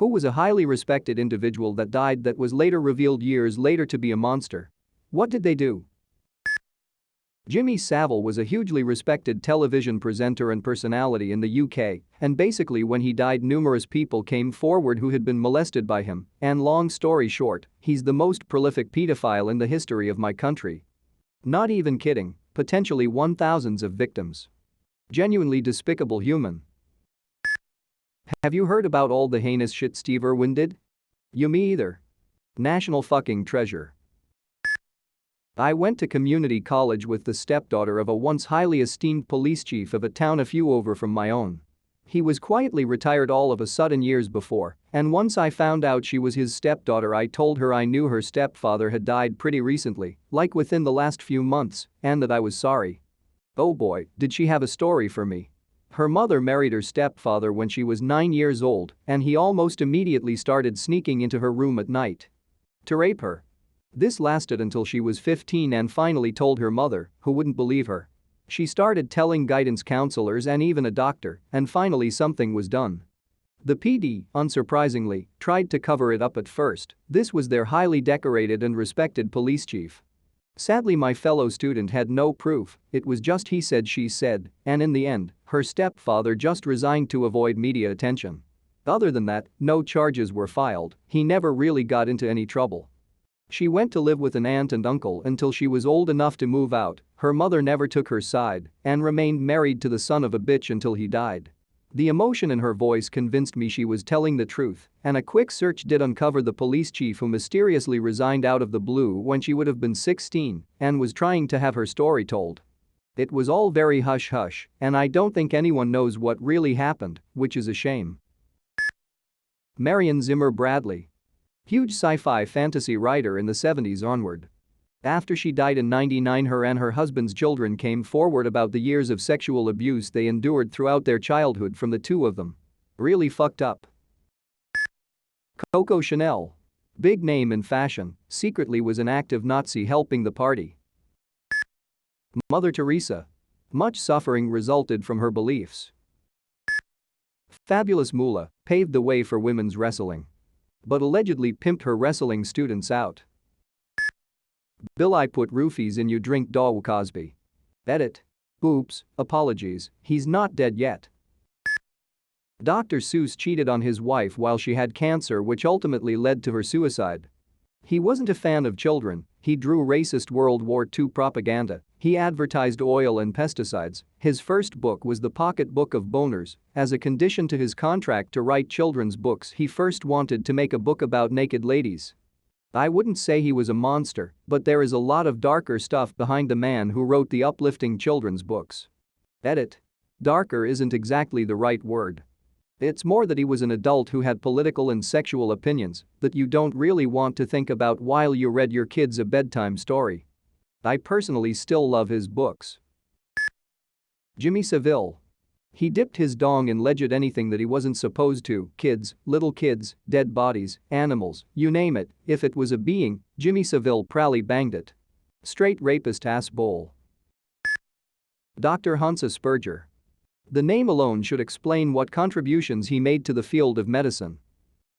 Who was a highly respected individual that died that was later revealed years later to be a monster? What did they do? Jimmy Savile was a hugely respected television presenter and personality in the UK, and basically when he died numerous people came forward who had been molested by him, and long story short, he's the most prolific pedophile in the history of my country. Not even kidding, potentially 1,000s of victims. Genuinely despicable human. Have you heard about all the heinous shit Steve Irwin did? You me either. National fucking treasure. I went to community college with the stepdaughter of a once highly esteemed police chief of a town a few over from my own. He was quietly retired all of a sudden years before, and once I found out she was his stepdaughter I told her I knew her stepfather had died pretty recently, like within the last few months, and that I was sorry. Oh boy, did she have a story for me. Her mother married her stepfather when she was 9 years old, and he almost immediately started sneaking into her room at night to rape her. This lasted until she was 15 and finally told her mother, who wouldn't believe her. She started telling guidance counselors and even a doctor, and finally something was done. The PD, unsurprisingly, tried to cover it up at first. This was their highly decorated and respected police chief. Sadly, my fellow student had no proof, it was just he said she said, and in the end, her stepfather just resigned to avoid media attention. Other than that, no charges were filed, he never really got into any trouble. She went to live with an aunt and uncle until she was old enough to move out, her mother never took her side, and remained married to the son of a bitch until he died. The emotion in her voice convinced me she was telling the truth, and a quick search did uncover the police chief who mysteriously resigned out of the blue when she would have been 16 and was trying to have her story told. It was all very hush-hush, and I don't think anyone knows what really happened, which is a shame. Marion Zimmer Bradley. Huge sci-fi fantasy writer in the 70s onward. After she died in '99, her and her husband's children came forward about the years of sexual abuse they endured throughout their childhood from the two of them. Really fucked up. Coco Chanel. Big name in fashion, secretly was an active Nazi helping the party. Mother Teresa. Much suffering resulted from her beliefs. Fabulous Moolah paved the way for women's wrestling, but allegedly pimped her wrestling students out. Bill, I put roofies in you drink Daw Cosby. Edit. Oops, apologies, he's not dead yet. Dr. Seuss cheated on his wife while she had cancer, which ultimately led to her suicide. He wasn't a fan of children, he drew racist World War II propaganda, he advertised oil and pesticides, his first book was The Pocket Book of Boners. As a condition to his contract to write children's books, he first wanted to make a book about naked ladies. I wouldn't say he was a monster, but there is a lot of darker stuff behind the man who wrote the uplifting children's books. Edit. Darker isn't exactly the right word. It's more that he was an adult who had political and sexual opinions that you don't really want to think about while you read your kids a bedtime story. I personally still love his books. Jimmy Savile. He dipped his dong in legit anything that he wasn't supposed to, kids, little kids, dead bodies, animals, you name it, if it was a being, Jimmy Savile proudly banged it. Straight rapist ass bowl. Dr. Hunsa Spurger. The name alone should explain what contributions he made to the field of medicine.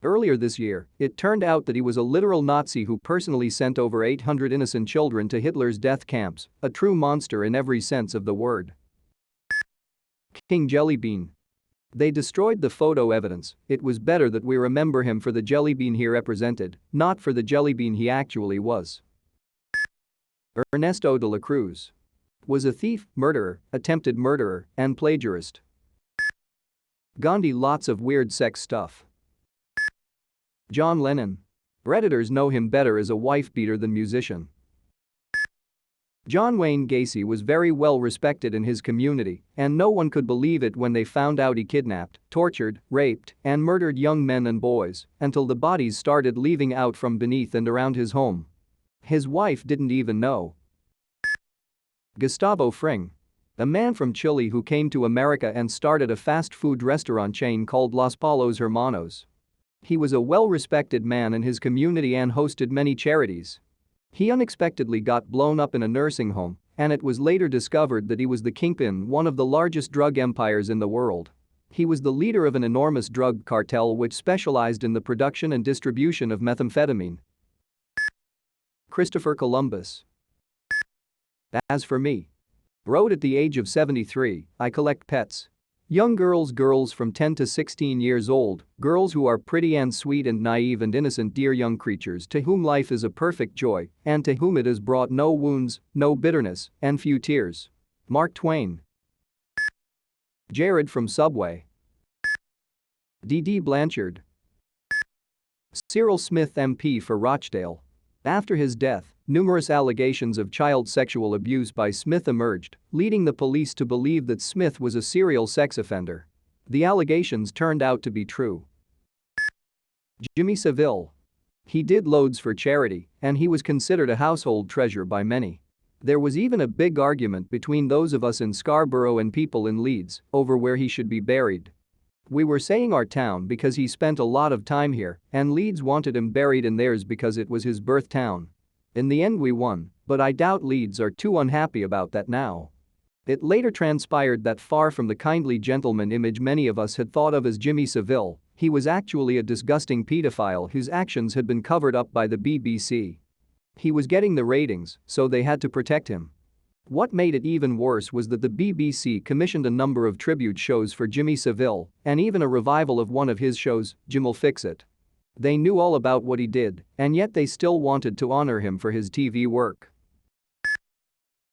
Earlier this year, it turned out that he was a literal Nazi who personally sent over 800 innocent children to Hitler's death camps, a true monster in every sense of the word. King Jellybean. They destroyed the photo evidence, it was better that we remember him for the jellybean he represented, not for the jellybean he actually was. Ernesto de la Cruz. Was a thief, murderer, attempted murderer, and plagiarist. Gandhi. Lots of weird sex stuff. John Lennon. Redditors know him better as a wife-beater than musician. John Wayne Gacy was very well respected in his community, and no one could believe it when they found out he kidnapped, tortured, raped, and murdered young men and boys until the bodies started leaving out from beneath and around his home. His wife didn't even know. Gustavo Fring. A man from Chile who came to America and started a fast food restaurant chain called Los Palos Hermanos. He was a well-respected man in his community and hosted many charities. He unexpectedly got blown up in a nursing home, and it was later discovered that he was the kingpin, one of the largest drug empires in the world. He was the leader of an enormous drug cartel which specialized in the production and distribution of methamphetamine. Christopher Columbus. As for me, wrote at the age of 73, I collect pets. Young girls from 10 to 16 years old, girls who are pretty and sweet and naive and innocent, dear young creatures to whom life is a perfect joy and to whom it has brought no wounds, no bitterness, and few tears. Mark Twain. Jared from Subway. D.D. Blanchard. Cyril Smith MP for Rochdale. After his death, numerous allegations of child sexual abuse by Smith emerged, leading the police to believe that Smith was a serial sex offender. The allegations turned out to be true. Jimmy Savile. He did loads for charity, and he was considered a household treasure by many. There was even a big argument between those of us in Scarborough and people in Leeds over where he should be buried. We were saying our town because he spent a lot of time here, and Leeds wanted him buried in theirs because it was his birth town. In the end we won, but I doubt Leeds are too unhappy about that now. It later transpired that far from the kindly gentleman image many of us had thought of as Jimmy Savile, he was actually a disgusting pedophile whose actions had been covered up by the BBC. He was getting the ratings, so they had to protect him. What made it even worse was that the BBC commissioned a number of tribute shows for Jimmy Savile and even a revival of one of his shows, Jim'll Fix It. They knew all about what he did, and yet they still wanted to honor him for his TV work.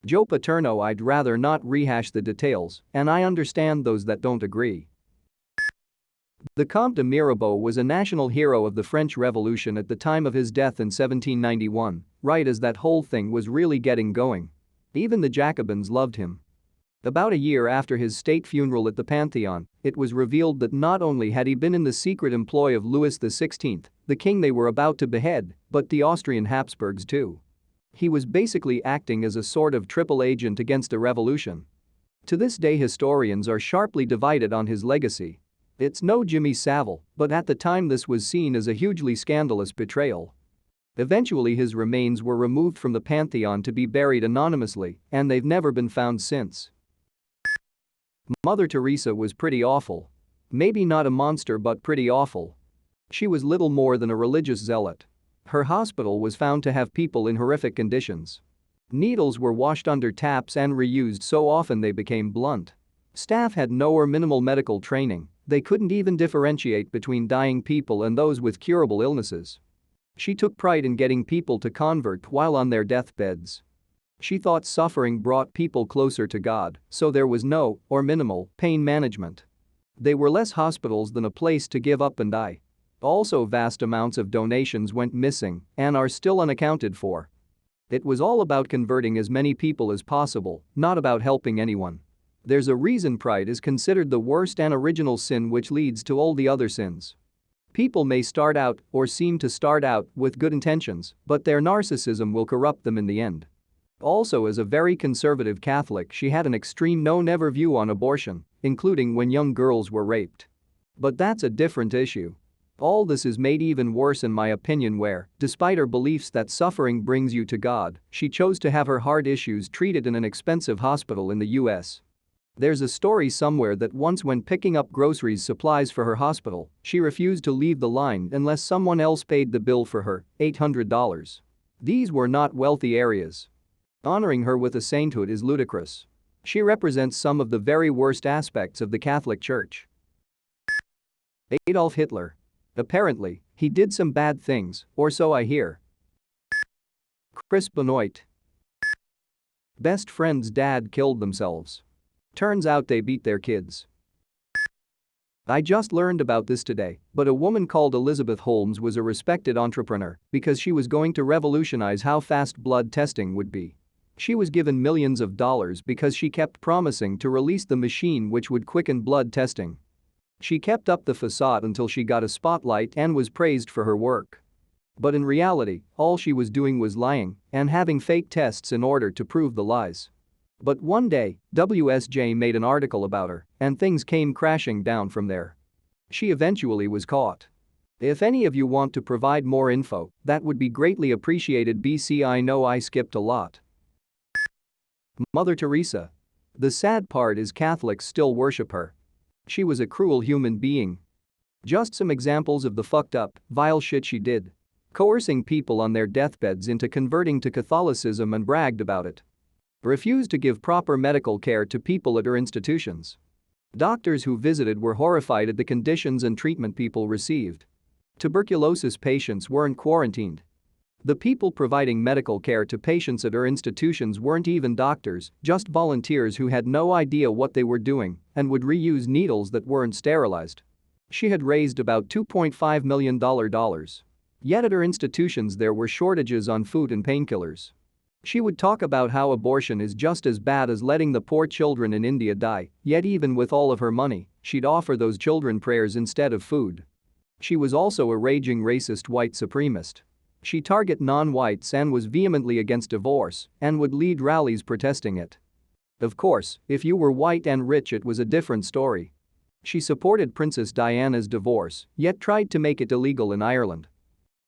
Joe Paterno. I'd rather not rehash the details, and I understand those that don't agree. The Comte de Mirabeau was a national hero of the French Revolution at the time of his death in 1791, right as that whole thing was really getting going. Even the Jacobins loved him. About a year after his state funeral at the Pantheon, it was revealed that not only had he been in the secret employ of Louis XVI, the king they were about to behead, but the Austrian Habsburgs too. He was basically acting as a sort of triple agent against a revolution. To this day historians are sharply divided on his legacy. It's no Jimmy Savile, but at the time this was seen as a hugely scandalous betrayal. Eventually his remains were removed from the Pantheon to be buried anonymously, and they've never been found since. Mother Teresa was pretty awful. Maybe not a monster but pretty awful. She was little more than a religious zealot. Her hospital was found to have people in horrific conditions. Needles were washed under taps and reused so often they became blunt. Staff had no or minimal medical training, they couldn't even differentiate between dying people and those with curable illnesses. She took pride in getting people to convert while on their deathbeds. She thought suffering brought people closer to God, so there was no, or minimal, pain management. They were less hospitals than a place to give up and die. Also, vast amounts of donations went missing and are still unaccounted for. It was all about converting as many people as possible, not about helping anyone. There's a reason pride is considered the worst and original sin which leads to all the other sins. People may start out or seem to start out with good intentions, but their narcissism will corrupt them in the end. Also, as a very conservative Catholic, she had an extreme no-never view on abortion, including when young girls were raped. But that's a different issue. All this is made even worse in my opinion where, despite her beliefs that suffering brings you to God, she chose to have her heart issues treated in an expensive hospital in the US. There's a story somewhere that once when picking up groceries supplies for her hospital, she refused to leave the line unless someone else paid the bill for her, $800. These were not wealthy areas. Honoring her with a sainthood is ludicrous. She represents some of the very worst aspects of the Catholic Church. Adolf Hitler. Apparently, he did some bad things, or so I hear. Chris Benoit. Best friend's dad killed themselves. Turns out they beat their kids. I just learned about this today, but a woman called Elizabeth Holmes was a respected entrepreneur because she was going to revolutionize how fast blood testing would be. She was given millions of dollars because she kept promising to release the machine which would quicken blood testing. She kept up the facade until she got a spotlight and was praised for her work. But in reality, all she was doing was lying and having fake tests in order to prove the lies. But one day, WSJ made an article about her, and things came crashing down from there. She eventually was caught. If any of you want to provide more info, that would be greatly appreciated. BC. I know I skipped a lot. Mother Teresa. The sad part is Catholics still worship her. She was a cruel human being. Just some examples of the fucked up, vile shit she did. Coercing people on their deathbeds into converting to Catholicism and bragged about it. Refused to give proper medical care to people at her institutions. Doctors who visited were horrified at the conditions and treatment people received. Tuberculosis patients weren't quarantined. The people providing medical care to patients at her institutions weren't even doctors, just volunteers who had no idea what they were doing and would reuse needles that weren't sterilized. She had raised about $2.5 million. Yet at her institutions there were shortages on food and painkillers. She would talk about how abortion is just as bad as letting the poor children in India die, yet even with all of her money, she'd offer those children prayers instead of food. She was also a raging racist white supremacist. She targeted non-whites and was vehemently against divorce and would lead rallies protesting it. Of course, if you were white and rich it was a different story. She supported Princess Diana's divorce, yet tried to make it illegal in Ireland.